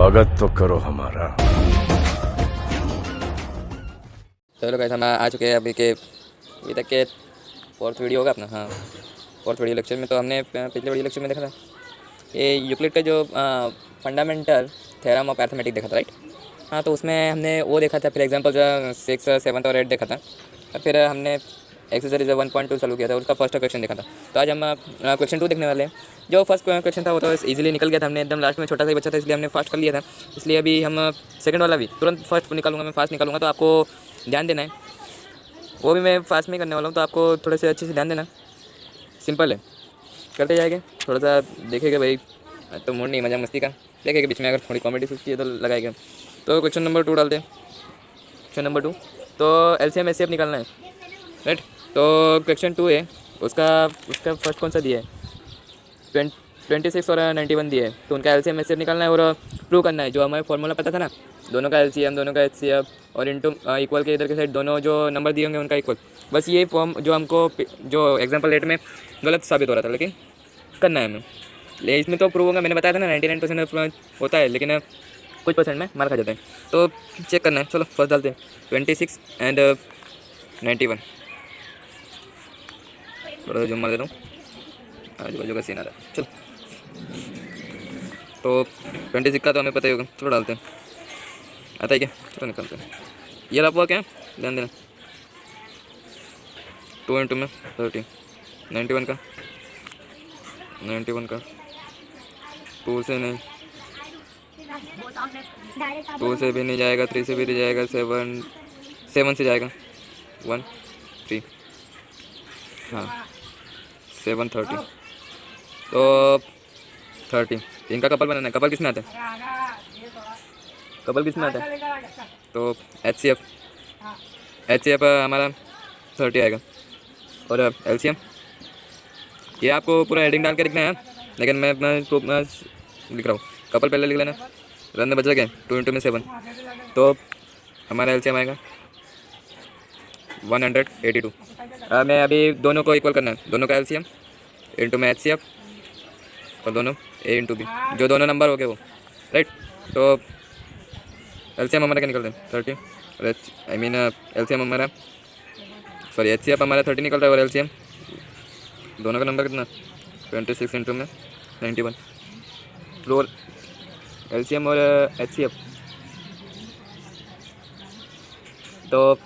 स्वागत तो करो हमारा। चलो गाइस, हम आ चुके हैं अभी तक के फोर्थ वीडियो होगा अपना। हाँ, फोर्थ वीडियो लेक्चर में तो हमने पिछले वीडियो लेक्चर में देखा था ये यूक्लिड का जो फंडामेंटल थ्योरम ऑफ अरिथमेटिक देखा था, राइट। हाँ, तो उसमें हमने वो देखा था, फिर एग्जांपल जो 6, 7 और 8 देखा था, और फिर हमने एक्सरसाइज 1.2 चालू किया था, उसका फर्स्ट क्वेश्चन देखा था। तो आज हम क्वेश्चन 2 देखने वाले हैं। जो फर्स्ट क्वेश्चन था वो तो इजीली निकल गया था, हमने एकदम लास्ट में छोटा सा ही बच्चा था, इसलिए हमने फास्ट कर लिया था। इसलिए अभी हम सेकंड वाला भी तुरंत फर्स्ट निकालूंगा, मैं फास्ट निकालूंगा, तो आपको ध्यान देना है। वो भी मैं फास्ट में करने वाला हूँ, तो आपको थोड़े से अच्छे से ध्यान देना। सिंपल है, करते जाएंगे, थोड़ा सा देखेगा भाई, तो मूड नहीं मजा मस्ती का देखेगा, बीच में अगर थोड़ी कॉमेडी सूझती है तो लगाएगा। तो क्वेश्चन नंबर 2 डालते हैं। क्वेश्चन नंबर 2 तो LCM SCF निकालना है, राइट। तो क्वेश्चन 2 है, उसका फर्स्ट कौन सा दिया है, 26 और 91 दिए है, तो उनका LCM SCF निकालना है और प्रूव करना है। जो हमें फॉर्मूला पता था ना, दोनों का LCM, दोनों का HCF और इनटू इक्वल के इधर के साइड दोनों जो नंबर दिए होंगे उनका इक्वल। बस ये फॉर्म जो हमको जो एग्जाम्पल 8 में गलत साबित हो रहा था, लेकिन करना है हमें। ले इसमें तो प्रूव होगा, मैंने बताया था ना 99% होता है, लेकिन कुछ परसेंट में मार खा जाता है, तो चेक करना है। चलो फर्स्ट डालते हैं 26 एंड 91। थोड़ा सा जूम मार देता हूँ, आजू बाजू का सीन आ रहा है। चलो, तो 26 का तो हमें पता ही होगा, चलो डालते हैं। आता है क्या, चलो निकालते हैं। ये लाभ हुआ क्या, ध्यान देना। 2 इंटू में 30, 91 का 2 से नहीं, 2 से भी नहीं जाएगा, 3 से भी नहीं जाएगा, 7 से जाएगा, 1 3, हाँ 7 30, तो 30। इनका कपल बनाना है। कपल किस में आता है, कपल किस में आता है, तो HCF हमारा 30 आएगा, और LCM ये आपको पूरा हेडिंग डाल के लिखना है, लेकिन मैं अपना लिख रहा हूँ। कपल पहले लिख लेना, रन में बचा क्या 2 इंटू में 7, तो हमारा LCM आएगा 182। मैं अभी दोनों को इक्वल करना है, दोनों का LCM इंटू में HCF और दोनों A इंटू B, जो दोनों नंबर हो गए वो, राइट। तो LCM हमारा क्या निकलता है 30, आई मीन LCM हमारा HCF हमारा 30 निकल रहा है, और LCM दोनों का नंबर कितना 26 इंटू में 91। फ्लोर LCM और HCF, तो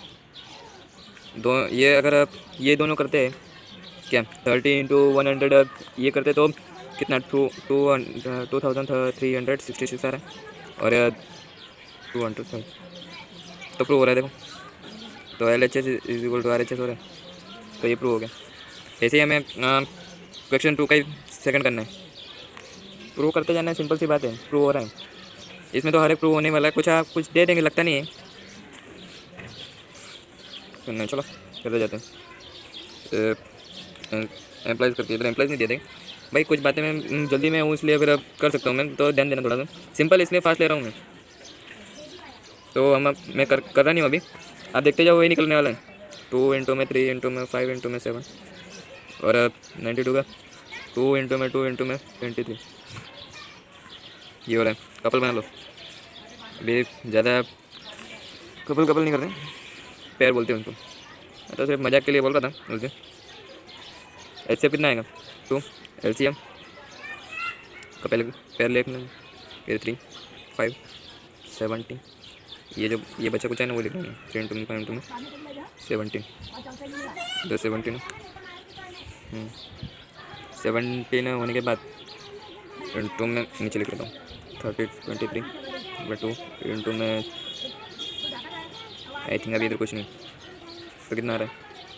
ये अगर ये दोनों करते हैं क्या 30 इंटू 100 ये करते तो कितना 2366 आ रहा है, और 200 तो प्रूव हो रहा है। देखो, तो LHS is equal to RHS हो रहा है, तो ये प्रूव हो गया। ऐसे ही हमें क्वेश्चन 2 का ही सेकंड करना है, प्रूव करते जाना है, सिंपल सी बात है, प्रूव हो रहा है। इसमें तो हर एक प्रूव होने वाला है, कुछ दे देंगे, लगता नहीं है। नहीं, चलो करते जाते हैं। एम्प्लॉइज़ करती है, एम्प्लॉइज़ नहीं दे देंगे भाई, कुछ बातें मैं जल्दी में हूँ इसलिए फिर कर सकता हूँ मैं, तो ध्यान देना थोड़ा सा। सिंपल इसलिए फास्ट ले रहा हूँ मैं, तो मैं कर रहा नहीं हूँ अभी, आप देखते जाओ, वही निकलने वाला है। 2 इंटू में 3 इंटू में 5 इंटू में 7, और 92 का 2 इंटू में 23, ये हो रहा है। कपल बना लो, अभी ज़्यादा कपल नहीं कर रहे, पैर बोलते हैं उनको, तो सिर्फ मजाक के लिए बोल रहा था मुझे। HCF कितना आएगा 2, LCM का पहले पैर लिखना, फिर 3 5 17, ये बच्चा कुछ है ना वो लिखना है, 3 इंटू में 5 इंटू में 17, 17 17 होने के बाद इंटू में नीचे लिख लेता हूँ 23 इंटू में, आई थिंक अभी इधर कुछ नहीं, तो कितना आ रहा है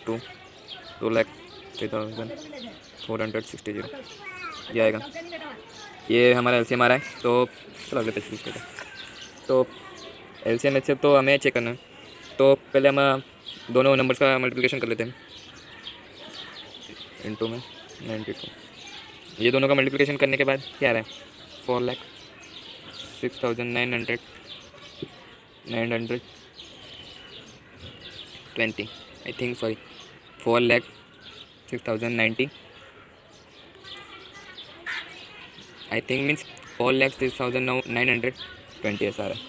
2,03,460 ये आएगा। ये हमारा LCM आ रहा है, तो चलो अगले तक करते हैं। तो LCM HCF तो हमें चेक करना है, तो पहले हम दोनों नंबर्स का मल्टीप्लिकेशन कर लेते हैं, इंटू में 92। ये दोनों का मल्टीप्लिकेशन करने के बाद क्या आ रहा है 4,06,920 I think, sorry 4,06,090 I think, means 4,06,900 20 ऐसा आ रहा है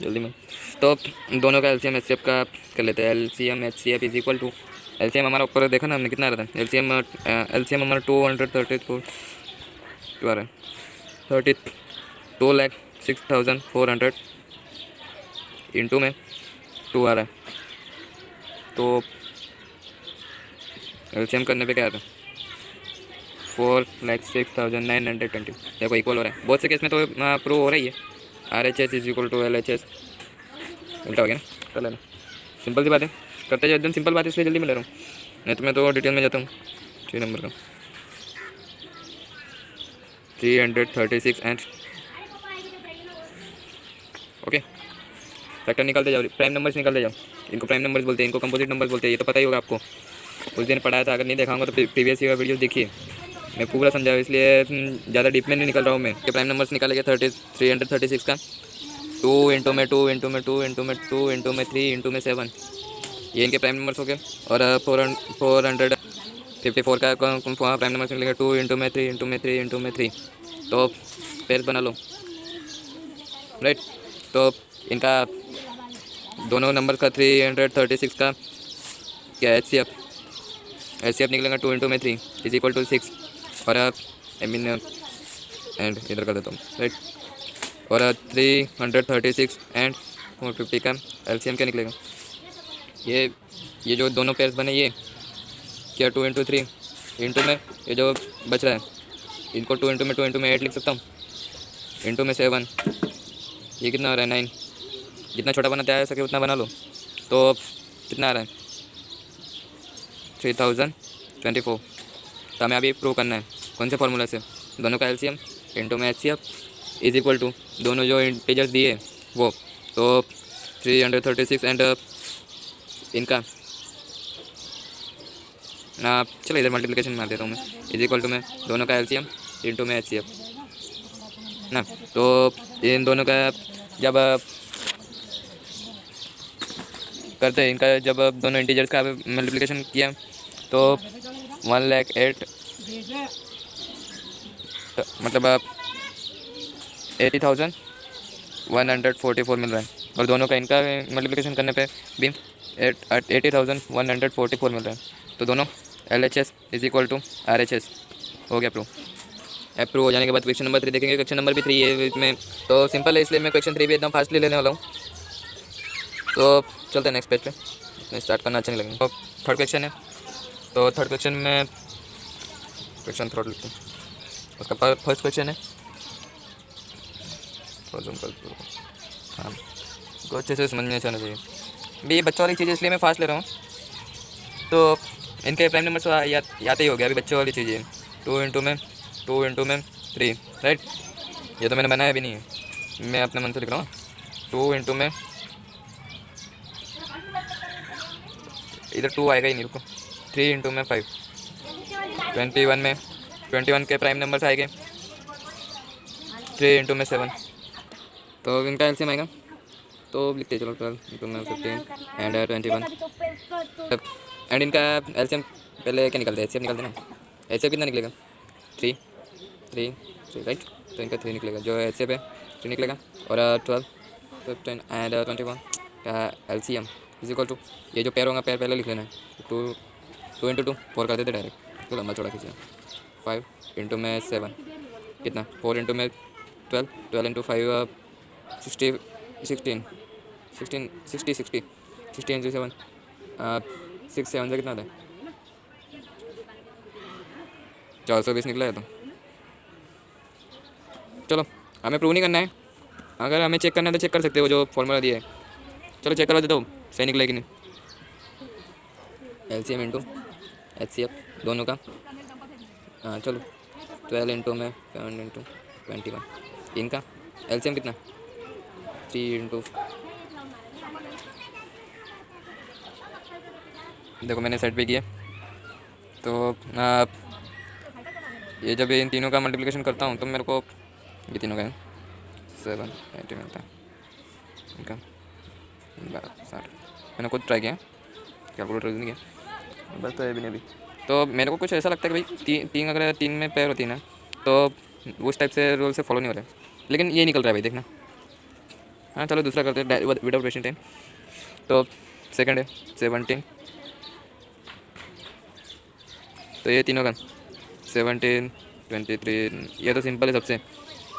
जल्दी में। तो दोनों का एलसीएम एचसीएफ का कर लेते हैं। LCM HCF is equal to, LCM हमारा ऊपर देखा ना हमने कितना आ रहा था, एलसीएम हमारा 234 आ रहा है, 32,06,400 इंटू में 2 आ रहा है। तो एलसीएम करने पे क्या आता है 4,06,920। देखो इक्वल हो रहा है, बहुत से केस में तो प्रूव हो रही है। RHS is equal to LHS, उल्टा हो गया ना, कर लेना, सिंपल सी बात है, करते जाओ, एकदम सिंपल बात है, इसलिए जल्दी मिल रहा हूँ, नहीं तो मैं तो डिटेल में जाता हूँ। 3 नंबर का 336 एंड ओके, फैक्टर निकालते जाओ, प्राइम नंबर्स निकालते जाओ। इनको प्राइम नंबर्स बोलते हैं, इनको कंपोजिट नंबर्स बोलते हैं, ये तो पता ही होगा आपको, उस दिन पढ़ाया था। अगर नहीं देखा होगा तो प्रीवियस ईयर वीडियो देखिए, मैं पूरा समझाऊँ, इसलिए ज़्यादा डीप में नहीं निकल रहा हूँ मैं। प्राइम नंबर्स निकालेंगे 336 का 2 इंटू में 2 इंटू में 2 इंटू में 2 इंटू में 3 इंटू में 7, ये इनके प्राइम नंबर्स हो गए। और 454 का प्राइम नंबर्स निकलेगा 2 इंटू में 3 इंटू में 3 इंटू में 3, तो पेयर बना लो, राइट। तो इनका दोनों नंबर का 336 का क्या एचसीएफ निकलेगा 2 इंटू में 3 इज इक्वल टू 6, और आई मीन एंड इधर कर देता हूँ, राइट। और 336 एंड 450 का एलसीएम क्या निकलेगा, ये जो दोनों पेयर्स बने, ये क्या 2 इंटू 3 इंटू में ये जो बच रहा है, इनको 2 इंटू में 8 लिख सकता हूँ, इंटू में 7, ये कितना आ रहा है 9, जितना छोटा बनाते आ सके उतना बना लो। तो कितना आ रहा है 3024। तो हमें अभी प्रूव करना है कौन से फार्मूला से, दोनों का एलसीएम इंटू में एचसीएफ इज इक्वल टू दोनों जो इंटीजर्स दिए वो, तो 336 एंड इनका चलो इधर मल्टीप्लिकेशन मार देता हूँ मैं, इज इक्वल टू में दोनों का एलसीएम इंटू में एचसीएफ ना। तो इन दोनों का जब करते हैं, इनका जब दोनों इंटीजर्स का मल्टीप्लिकेशन किया तो 1,08,000 मतलब 80,144 मिल रहा है, और दोनों का इनका मल्टीप्लिकेशन करने पे भी 80,144 मिल रहा है। तो दोनों LHS is equal to RHS हो गया प्रूव। अप्रूव हो जाने के बाद क्वेश्चन नंबर 3 देखेंगे। क्वेश्चन नंबर भी 3 है इसमें, तो सिंपल है, इसलिए मैं क्वेश्चन 3 भी एकदम फास्टली लेने वाला हूँ। तो चलते हैं नेक्स्ट पेज पे, स्टार्ट करना अच्छा नहीं लगेगा। तो थर्ड क्वेश्चन है, तो थर्ड क्वेश्चन में क्वेश्चन थर्ड लिखते हैं, उसका फर्स्ट क्वेश्चन है, हाँ को अच्छे से समझ में आना चाहिए भी, ये बच्चों वाली चीज़ इसलिए मैं फास्ट ले रहा हूँ। तो इनके प्राइम नंबर तो याद ही हो गया, अभी बच्चों वाली चीज़ें 2 इंटू में 3, राइट। ये तो मैंने बनाया भी नहीं है, मैं अपने मन से लिख रहा हूँ। 2 इंटू में इधर 2 आएगा ही नहीं, रुको, 3 इंटू में 5, 21 में 21 के प्राइम नंबर आएंगे 3 इंटू में 7, तो इनका एलसीएम आएगा, तो लिखते चलो 12 इंटू में 15 एंड 21 एंड इनका एलसीएम पहले क्या निकलता है, एचसीएफ निकलते ना। एचसीएफ कितना निकलेगा 3 राइट, तो इनका 3 निकलेगा, जो एचसीएफ है 3 निकलेगा, और 12 15 एंड 21 का एलसीएम इज इक्वल टू, ये जो पेयर होगा पेयर पहले लिख लेना है, 2 इंटू 2 4 कर देते डायरेक्ट, तो लंबा चौड़ा खींचना, 5 इंटू में 7 कितना, 4 इंटू में 12 इंटू 5 16 इंटू 7 6 7 से कितना आता है 420 निकला है। तो चलो हमें प्रूव नहीं करना है, अगर हमें चेक करना है तो चेक कर सकते हो, जो फॉर्मूला दिया है। चलो चेक करवा देता हूँ सही निकला कि नहीं। एलसीएम इंटू एचसीएफ दोनों का, हाँ चलो 12 इंटू में 7 इंटू 21, इनका एलसीएम कितना 3 इंटू, देखो मैंने सेट पे किया, तो ये जब इन तीनों का मल्टीप्लिकेशन करता हूँ तो मेरे को ये तीनों का 780 मिलता है, इनका 60। मैंने खुद ट्राई किया, कैलकुलेटर यूज़ नहीं किया, बस तो ये भी नहीं अभी। तो मेरे को कुछ ऐसा लगता है कि भाई तीन अगर 3 में पेयर होती है ना, तो उस टाइप से रूल से फॉलो नहीं हो रहा है, लेकिन ये निकल रहा है भाई, देखना हाँ चलो दूसरा करते हैं विदाउट वेस्टिंग टाइम। तो सेकंड है 17, तो ये तीनों का 17, 23, ये तो सिंपल है सबसे।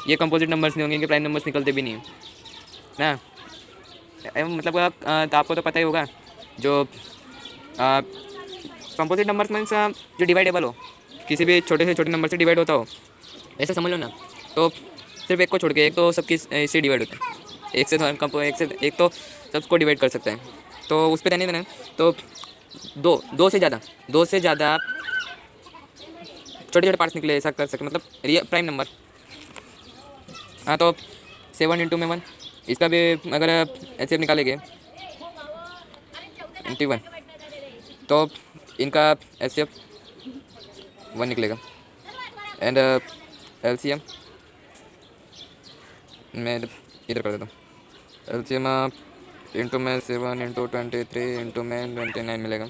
ये कंपोजिट नंबर्स नहीं होंगे, इनके प्राइम नंबर्स निकलते भी नहीं ना। मतलब तो आपको तो पता ही होगा, जो कंपोजिट नंबर्स मीन्स जो डिवाइडेबल हो, किसी भी छोटे से छोटे नंबर से डिवाइड होता हो, ऐसा समझ लो ना। तो सिर्फ एक को छोड़ के, एक तो सबकी इससे डिवाइड होता है, एक तो सबको डिवाइड कर सकता है, तो उस पर ध्यान नहीं देना। तो दो से ज़्यादा आप छोटे छोटे पार्ट्स निकले, ऐसा कर सकते, मतलब रियल प्राइम नंबर। हाँ तो 7 इंटू में 1, इसका भी अगर एच निकालेंगे 21, तो इनका एच 1 निकलेगा। एंड LCM मैं इधर कर देता हूँ, LCM इंटू में 7 इंटू 23 इंटू में 29 मिलेगा।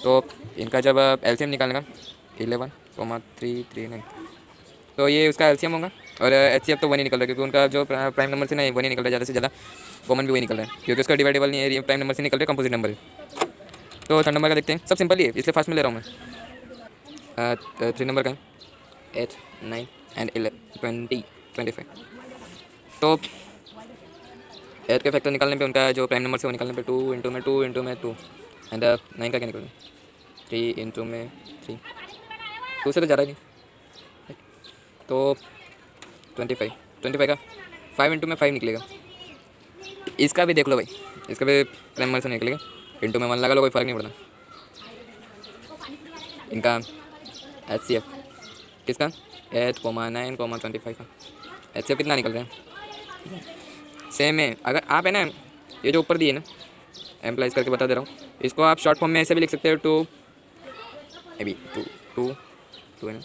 तो इनका जब LCM निकालेगा 11,339, तो ये उसका LCM होगा। और HCF तो 1 ही निकल रहा है, क्योंकि उनका जो प्राइम नंबर से ना 1 ही निकल रहा है, ज़्यादा से ज़्यादा कॉमन भी वही निकल रहा है, क्योंकि उसका डिवाइडेबल नहीं है, ये प्राइम नंबर से निकल रहा है, कंपोजिट नंबर है। तो 3 नंबर का देखते हैं, सब सिंपल ही है इसलिए फास्ट में ले रहा हूँ मैं। 3 नंबर का 8, 9 एंड 11, 20, 25। तो 8 के फैक्टर निकालने पे उनका जो प्राइम नंबर से वो निकालने पे 2 इंटू में 2 इंटू में 2 एंड 9 का क्या निकलेगा 3 इंटू में 3, 2 से तो ज़्यादा नहीं, तो 25 का 5 इंटू में 5 निकलेगा। इसका भी देख लो भाई, इसका भी प्राइम नंबर से निकलेगा, इंटू में 1 लगा लो, कोई फ़र्क नहीं पड़ता। इनका HCF किसका 8,9,25 का HCF कितना निकल रहा है, सेम है। अगर आप है ना, ये जो ऊपर दिए ना, एम्प्लाइज करके बता दे रहा हूँ, इसको आप शॉर्ट फॉर्म में ऐसे भी लिख सकते हो, 2 है ना,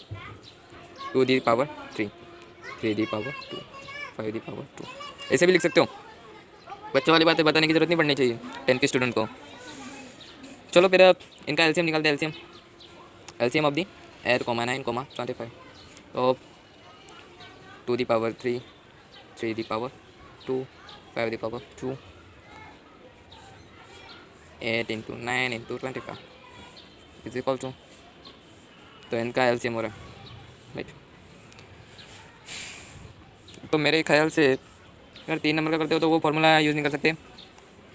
2 the power 3, 3 the power 2, 5 the power 2, ऐसे भी लिख सकते हो। बच्चों वाली बातें बताने की जरूरत नहीं पड़नी चाहिए 10 के स्टूडेंट को। चलो फिर इनका LCM निकालते हैं। LCM ऑफ दी 8,9,25, तो 2 the power 3, 3 the power 2, 5 the power 2, 8 into 9 into 25 is equal to, तो इनका LCM हो रहा है राइट। तो मेरे ख्याल से अगर 3 नंबर का करते हो तो वो फॉर्मूला यूज़ नहीं कर सकते,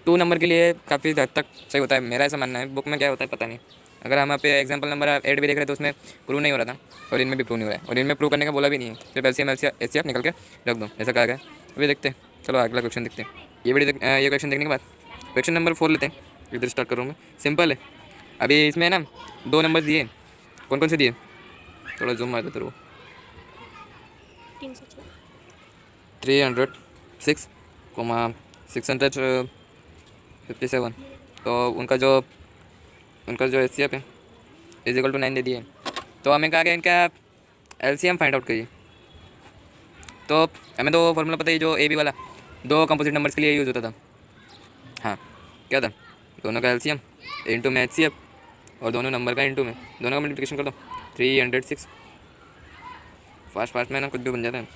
2 नंबर के लिए काफ़ी हद तक सही होता है, मेरा ऐसा मानना है। बुक में क्या होता है पता नहीं, अगर हम यहाँ पे एग्जाम्पल नंबर 8 भी देख रहे हैं तो उसमें प्रूव नहीं हो रहा था, और इनमें भी प्रूव नहीं हो रहा है, और इनमें प्रूव करने का बोला भी नहीं है, सिर्फ LCM HCF निकल के रख दो ऐसा कहा गया। अभी देखते हैं, चलो अगला क्वेश्चन देखते हैं। ये क्वेश्चन देखने के बाद क्वेश्चन नंबर 4 लेते हैं, इधर स्टार्ट करूँ मैं, सिंपल है। अभी इसमें ना 2 नंबर दिए, कौन कौन से दिए, थोड़ा जूम मार देते रहो, 306,657, तो उनका जो HCF है इज इक्वल टू 9 दे दिए। तो हमें कहा गया इनका LCM फाइंड आउट करिए। तो हमें तो फॉर्मूला पता है, जो AB वाला 2 कंपोजिट नंबर्स के लिए यूज़ होता था। हाँ क्या था, दोनों का LCM इंटू में HCF, और दोनों नंबर का इंटू में, दोनों का मल्टीप्लिकेशन कर दो 306। फास्ट में ना कुछ भी बन जाता है,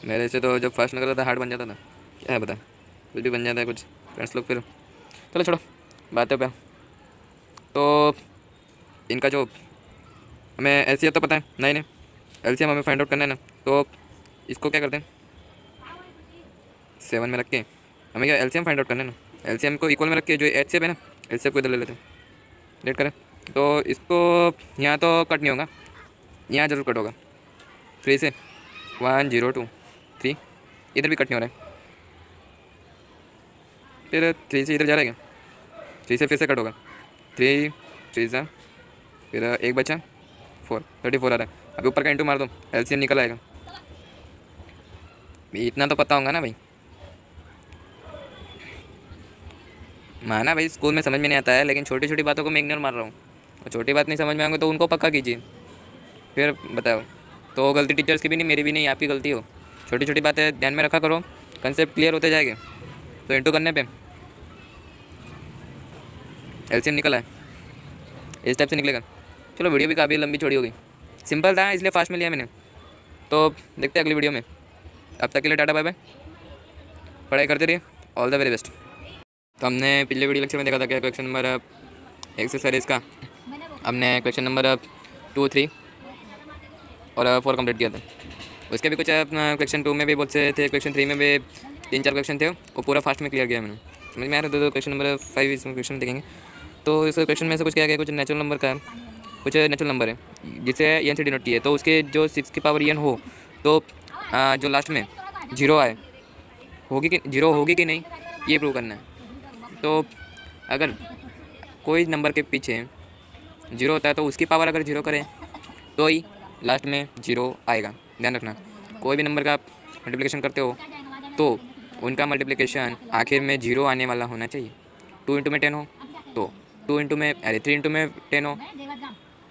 मेरे से तो जब फास्ट में करता था हार्ड बन जाता था, क्या है बता, कुछ भी बन जाता है कुछ फ्रेंड्स लोग। फिर चलो छोड़ो बातें पे। तो इनका जो हमें LCF तो पता है, नहीं LCM हमें फाइंड आउट करना है ना, तो इसको क्या करते हैं 7 में रख के हमें क्या LCM फाइंड आउट करना है ना, LCM को इक्वल में रख के जो HCF है ना, HCF को इधर ले लेते हैं, लेट करें। तो इसको यहाँ तो कट नहीं होगा, यहाँ ज़रूर कट होगा 3 से 1 0 2 3, इधर भी कट नहीं हो रहा है, फिर 3 से इधर जा रहा है क्या, 3 से फिर से कट होगा, 3 3 से फिर एक बचा 4, 34 आ रहा है। अभी ऊपर का इंटू मार दो, LCM निकल आएगा। इतना तो पता होगा ना भाई, माना भाई स्कूल में समझ में नहीं आता है, लेकिन छोटी छोटी बातों को मैं इग्नोर मार रहा हूँ, और छोटी बात नहीं समझ में आएंगे तो उनको पक्का कीजिए, फिर बताओ। तो गलती टीचर्स की भी नहीं, मेरी भी नहीं, आपकी गलती हो। छोटी छोटी बातें ध्यान में रखा करो, कंसेप्ट क्लियर होते जाएंगे। तो इंटू करने पे LCM निकला है, इस टाइप से निकलेगा। चलो वीडियो भी काफ़ी लंबी छोड़ी हो गई, सिंपल था इसलिए फास्ट में लिया मैंने। तो देखते हैं अगली वीडियो में। अब तक के लिए टाटा बाय बाय, पढ़ाई करते रहिए, ऑल द वेरी बेस्ट। तो हमने पिछले वीडियो लेक्चर में देखा था कि क्वेश्चन नंबर एक्सरसाइज का हमने क्वेश्चन नंबर 2, 3 और 4 कंप्लीट किया था। उसके भी कुछ क्वेश्चन 2 में भी बहुत से थे, क्वेश्चन 3 में भी 3-4 क्वेश्चन थे, वो पूरा फास्ट में क्लियर किया मैंने। समझ में आ रहा था। तो क्वेश्चन नंबर 5 इसमें क्वेश्चन देखेंगे। तो इस क्वेश्चन में से कुछ क्या गया, कुछ नेचुरल नंबर का है, कुछ नेचुरल नंबर है जिसे एन से डिनोट किया है। तो उसके जो 6 की पावर एन हो तो जो लास्ट में 0 आए होगी कि 0 होगी कि नहीं, ये प्रूव करना है। तो अगर कोई नंबर के पीछे 0 होता है तो उसकी पावर अगर 0 करें तो ही लास्ट में 0 आएगा। ध्यान रखना, कोई भी नंबर का मल्टीप्लिकेशन करते हो तो उनका मल्टीप्लिकेशन आखिर में 0 आने वाला होना चाहिए। 2 इंटू में 10 हो तो 2 इंटू में 3 इंटू में 10 हो,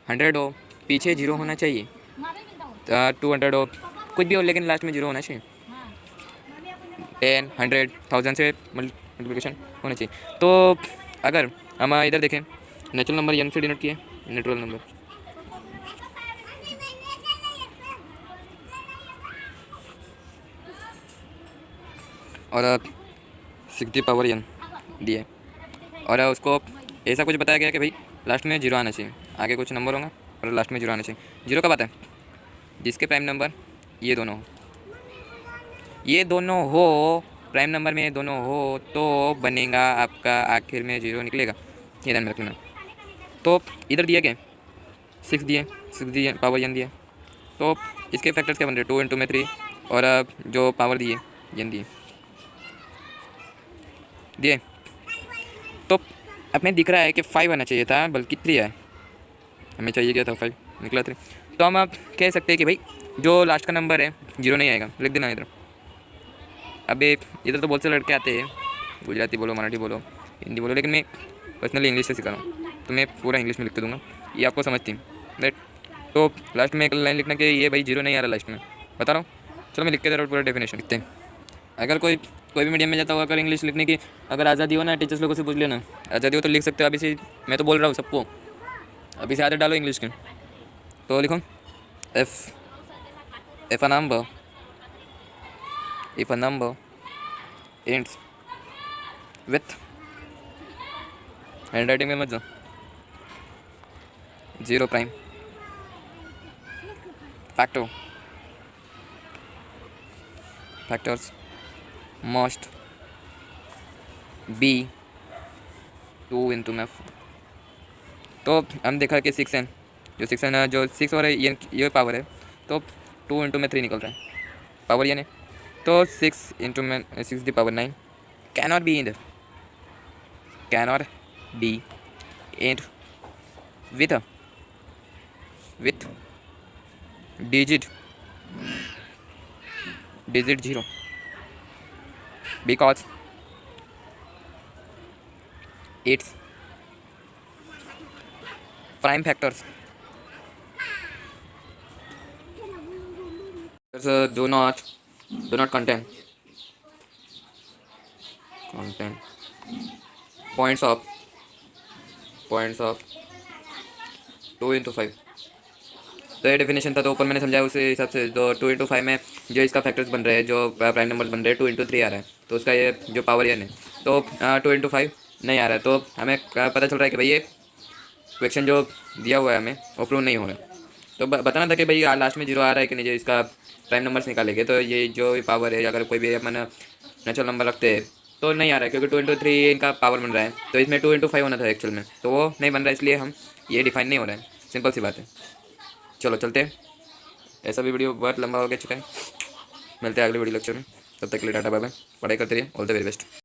100 हो, पीछे 0 होना चाहिए। 200 हो, कुछ भी हो, लेकिन लास्ट में 0 होना चाहिए। 10, 100, 1000 से मल्टीप्लिकेशन होना चाहिए। तो अगर हम इधर देखें, नेचुरल नंबर एन से डिनोट किए, नेचुरल नंबर और 6 पावर एन दिए और उसको ऐसा कुछ बताया गया कि भाई लास्ट में 0 आना चाहिए। आगे कुछ नंबर होगा और लास्ट में 0 आना चाहिए। 0 कब आता है, जिसके प्राइम नंबर ये दोनों हो, प्राइम नंबर में ये दोनों हो तो बनेगा आपका आखिर में 0 निकलेगा। ये ध्यान में रखना। तो इधर दिया गया 6 दिए पावर एन दिए, तो इसके फैक्टर्स क्या बन रहे हैं, 2 इंटू में 3 और जो पावर दिए एन दिए तो हमें दिख रहा है कि 5 आना चाहिए था, बल्कि 3 है। हमें चाहिए क्या था, 5 निकला 3। तो हम आप कह सकते हैं कि भाई जो लास्ट का नंबर है 0 नहीं आएगा, लिख देना इधर। अबे इधर तो बहुत से लड़के आते हैं, गुजराती बोलो, मराठी बोलो, हिंदी बोलो, लेकिन मैं पर्सनली इंग्लिश से सिखा रहा हूँ तो मैं पूरा इंग्लिश में लिख दूँगा, ये आपको समझती राइट। तो लास्ट में एक लाइन लिखना कि ये भाई 0 नहीं आ रहा लास्ट में, बता रहा हूँ। चलो मैं लिख के दे रहा हूँ, पूरा डेफिनेशन लिखते हैं। अगर कोई भी मीडियम में जाता हो, अगर इंग्लिश लिखने की अगर आज़ादी हो ना, टीचर्स लोगों से पूछ लेना, आज़ादी हो तो लिख सकते हो। अभी से मैं तो बोल रहा हूँ सबको, अभी से आदत डालो इंग्लिश की। तो लिखो if a number ends with, hand writing में मत जाओ, 0 prime factors must be 2 into में। तो हम देखा कि 6 है, जो 6 है ना, जो 6 और ये पावर है, तो 2 इंटू में 3 निकल रहा है, पावर ये नहीं। तो 6 इंटू में 6 the power 9 cannot be in with digit 0 because its prime factors do not contain points of 2 into 5। तो ये डेफिनेशन था, तो ऊपर मैंने समझाया उस हिसाब से। तो 2 इंटू 5 में जो इसका फैक्टर्स बन रहे हैं, जो प्राइम नंबर्स बन रहे हैं, 2 इंटू 3 आ रहा है, तो उसका ये जो पावर एन है, तो 2 इंटू 5 नहीं आ रहा है। तो हमें पता चल रहा है कि भाई ये क्वेश्चन जो दिया हुआ है हमें वो प्रूव नहीं हो रहा है। तो बताना था कि भाई लास्ट में 0 आ रहा है कि नहीं, जो इसका प्राइम नंबर्स निकालेंगे तो ये जो पावर है, अगर कोई भी अपन नेचुरल नंबर रखते हैं तो नहीं आ रहा है, क्योंकि 2 इंटू 3 इनका पावर बन रहा है, तो इसमें 2 इंटू 5 होना था एक्चुअल में, तो वो नहीं बन रहा है, इसलिए हम ये डिफाइन नहीं हो रहा है। सिंपल सी बात है। चलो चलते हैं, ऐसा भी वीडियो बहुत लंबा हो गया चुका है। मिलते हैं अगले वीडियो लेक्चर में, तब तक के लिए टाटा बाय बाय, पढ़ाई करते रहिए, ऑल द वेरी बेस्ट।